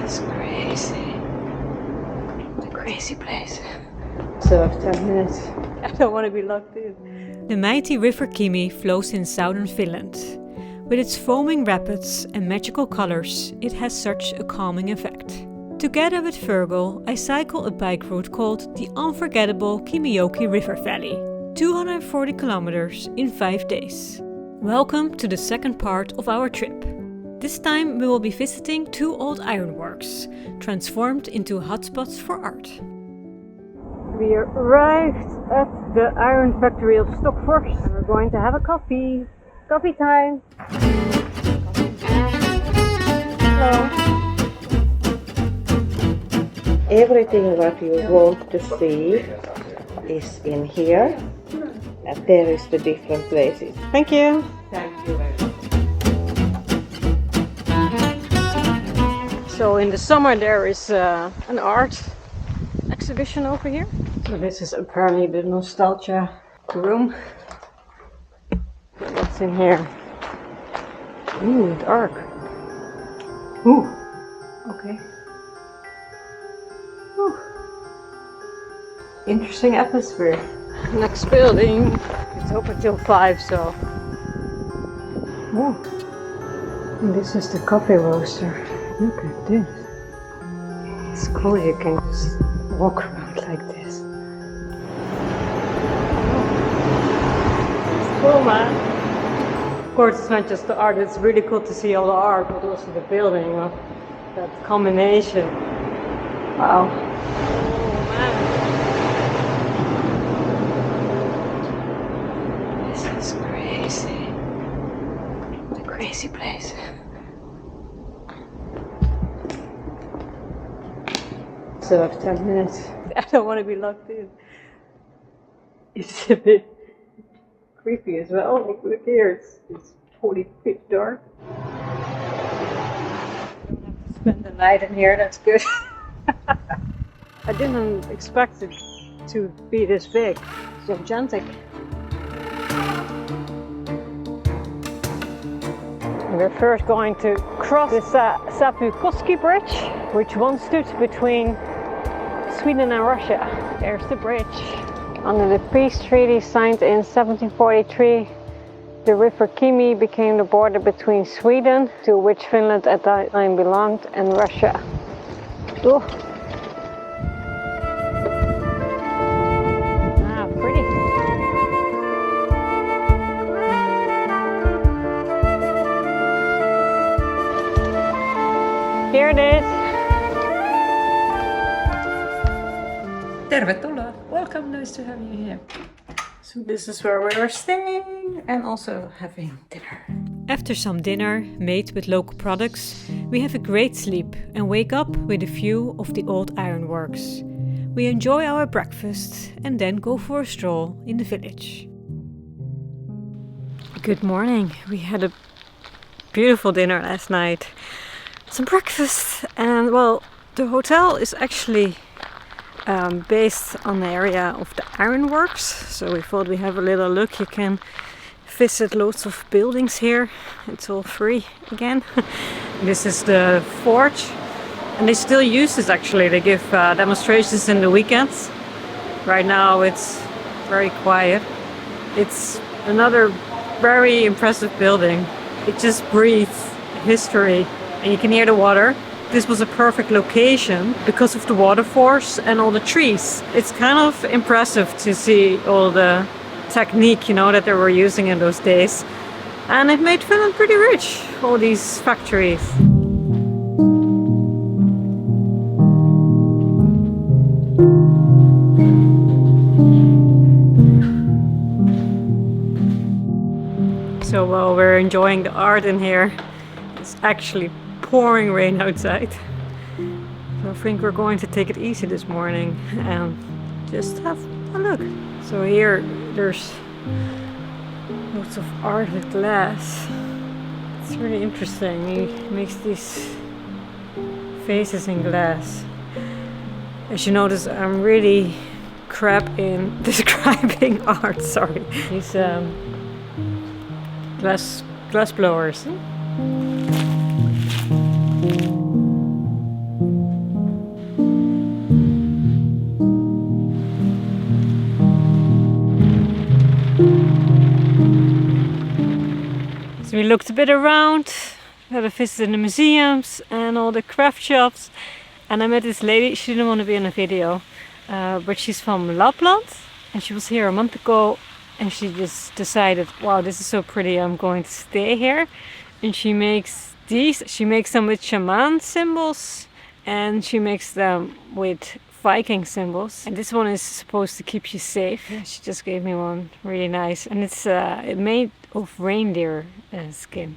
is crazy. A crazy place. So I have 10 minutes. I don't want to be locked in. The mighty River Kymi flows in southern Finland. With its foaming rapids and magical colors, it has such a calming effect. Together with Virgil, I cycle a bike route called the unforgettable Kymijoki River Valley. 240 kilometers in 5 days. Welcome to the second part of our trip. This time we will be visiting 2 old ironworks, transformed into hotspots for art. We arrived at the iron factory of Stockfors and we're going to have a coffee. Coffee time! Hello! Everything what you want to see is in here, and there is the different places. Thank you! Thank you very much. So in the summer there is an art exhibition over here. So this is apparently the nostalgia room. What's in here? Ooh, dark. Ooh, okay. Ooh. Interesting atmosphere. Next building. It's open till 5, so. Ooh. And this is the coffee roaster. Look at this. It's cool, you can just walk around like this. It's cool, man. Of course, it's not just the art, it's really cool to see all the art, but also the building, that combination. Wow. Oh, man. This is crazy. A crazy place. So I have 10 minutes. I don't want to be locked in. It's a bit creepy as well. Look here, it's totally pitch dark. I don't have to spend the night in here, that's good. I didn't expect it to be this big. It's gigantic. We're first going to cross this Sappi-Koski bridge, which once stood between Sweden and Russia. There's the bridge. Under the peace treaty signed in 1743, the River Kymi became the border between Sweden, to which Finland at that time belonged, and Russia. Oh. Ah, pretty. Here it is. Tervetuloa. Welcome, nice to have you here. So this is where we are staying and also having dinner. After some dinner, made with local products, we have a great sleep and wake up with a view of the old ironworks. We enjoy our breakfast and then go for a stroll in the village. Good morning. We had a beautiful dinner last night. Some breakfast and well, the hotel is actually based on the area of the ironworks, so we thought we have a little look. You can visit lots of buildings here. It's all free again. This is the forge, and they still use this actually. They give demonstrations in the weekends. Right now it's very quiet. It's another very impressive building. It just breathes history, and you can hear the water. This was a perfect location because of the water force and all the trees. It's kind of impressive to see all the technique, you know, that they were using in those days. And it made Finland pretty rich, all these factories. So while we're enjoying the art in here, it's actually pouring rain outside. So I think we're going to take it easy this morning and just have a look. So here there's lots of art with glass. It's really interesting. He makes these faces in glass. As you notice, I'm really crap in describing art, sorry. These glass blowers. We looked a bit around, had a visit in the museums and all the craft shops, and I met this lady. She didn't want to be in a video, but she's from Lapland and she was here a month ago, and she just decided, wow, this is so pretty, I'm going to stay here. And she makes these. She makes them with shaman symbols, and she makes them with Viking symbols. And this one is supposed to keep you safe. She just gave me one, really nice, and it's made of reindeer skin.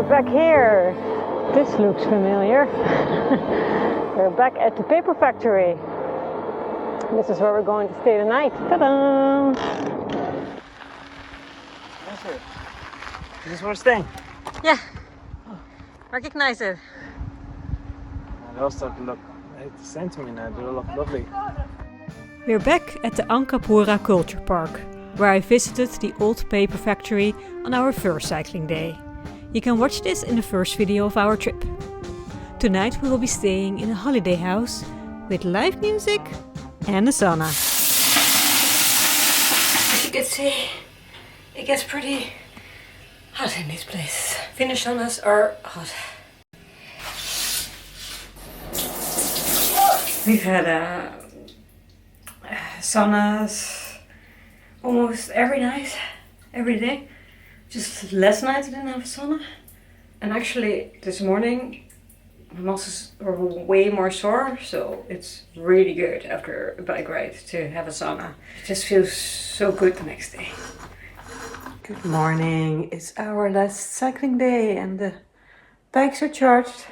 Back here, this looks familiar. We're back at the paper factory. This is where we're going to stay tonight. Ta-da! This is where we're staying. Yeah, recognize it. They all start to look the same to me now. They all look lovely. We're back at the Ankkapurha Culture Park, where I visited the old paper factory on our first cycling day. You can watch this in the first video of our trip. Tonight we will be staying in a holiday house with live music and a sauna. As you can see, it gets pretty hot in this place. Finnish saunas are hot. We've had saunas almost every night, every day. Just last night I didn't have a sauna, and actually this morning my muscles are way more sore, so it's really good after a bike ride to have a sauna. It just feels so good the next day. Good morning, it's our last cycling day and the bikes are charged.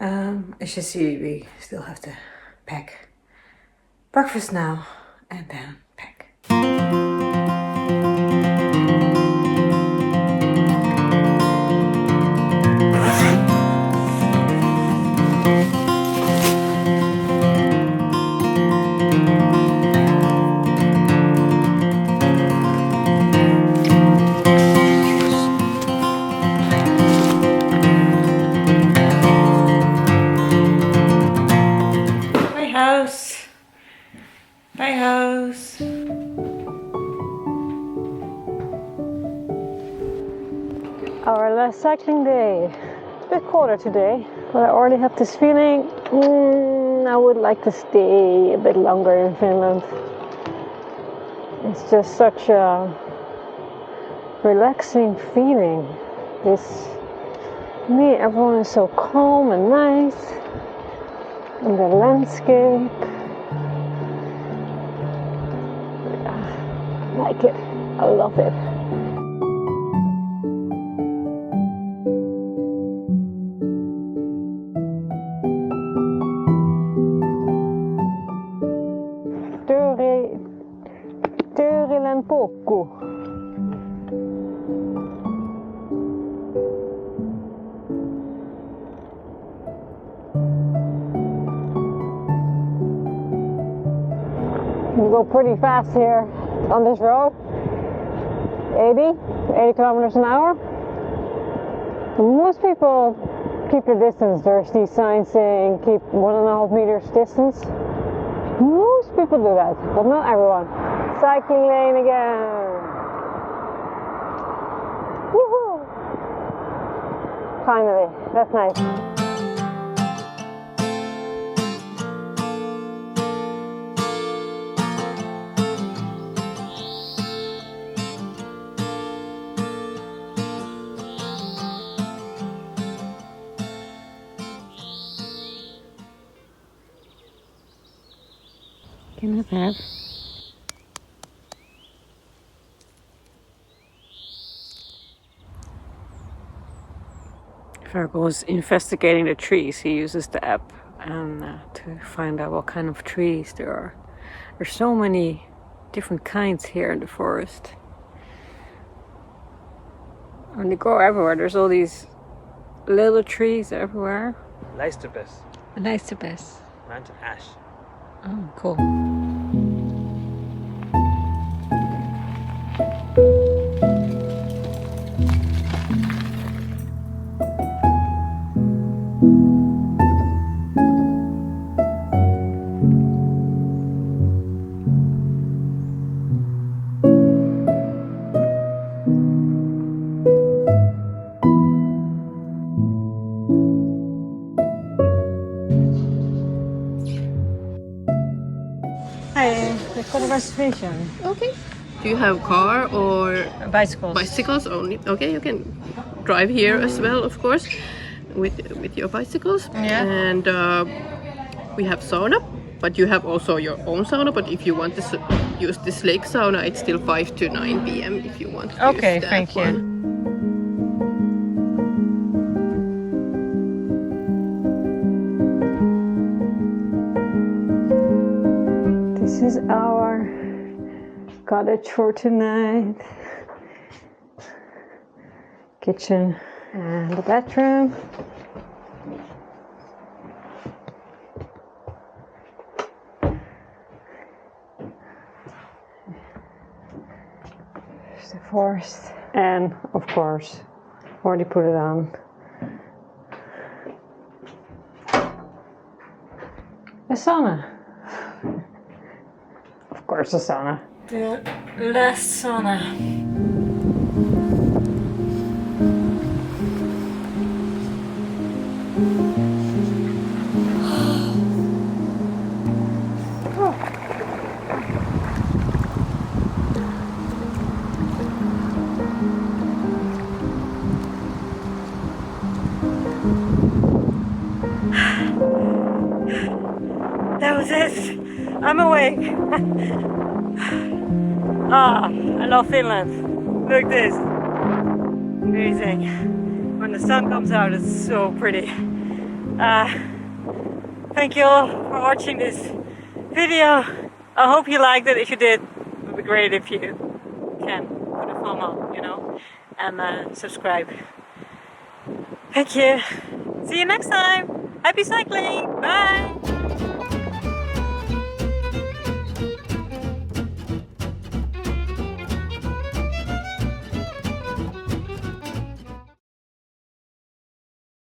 As you see, we still have to pack breakfast now and then pack. Bye house. Our last cycling day. It's a bit colder today, but I already have this feeling I would like to stay a bit longer in Finland. It's just such a relaxing feeling. To me, everyone is so calm and nice, and the landscape. I like it. I love it. Töörilän pokku. You go pretty fast here on this road. 80 kilometers an hour. Most people keep their distance. There's these signs saying keep 1.5 meters distance. Most people do that, but not everyone. Cycling lane again. Woohoo! Finally, that's nice. Can have that. Virgo is investigating the trees. He uses the app and to find out what kind of trees there are. There's so many different kinds here in the forest. And they grow everywhere. There's all these little trees everywhere. Lijsterbes. Lijsterbes. Mountain ash. Oh, cool. Hi, we've got a reservation. Okay. Do you have car or Bicycles. bicycles only? Okay, you can drive here as well, of course, with your bicycles. Yeah. And we have sauna, but you have also your own sauna. But if you want to use this lake sauna, it's still 5 to 9 p.m. if you want to Okay, use that thank you. one. This is our cottage for tonight. Kitchen and the bedroom. There's the forest. And of course, already put it on. A sauna. Of course, a sauna. The last sauna. That was it. I'm awake. I love Finland. Look at this. Amazing. When the sun comes out, it's so pretty. Thank you all for watching this video. I hope you liked it. If you did, it would be great if you can put a thumb up, you know, and subscribe. Thank you. See you next time. Happy cycling. Bye.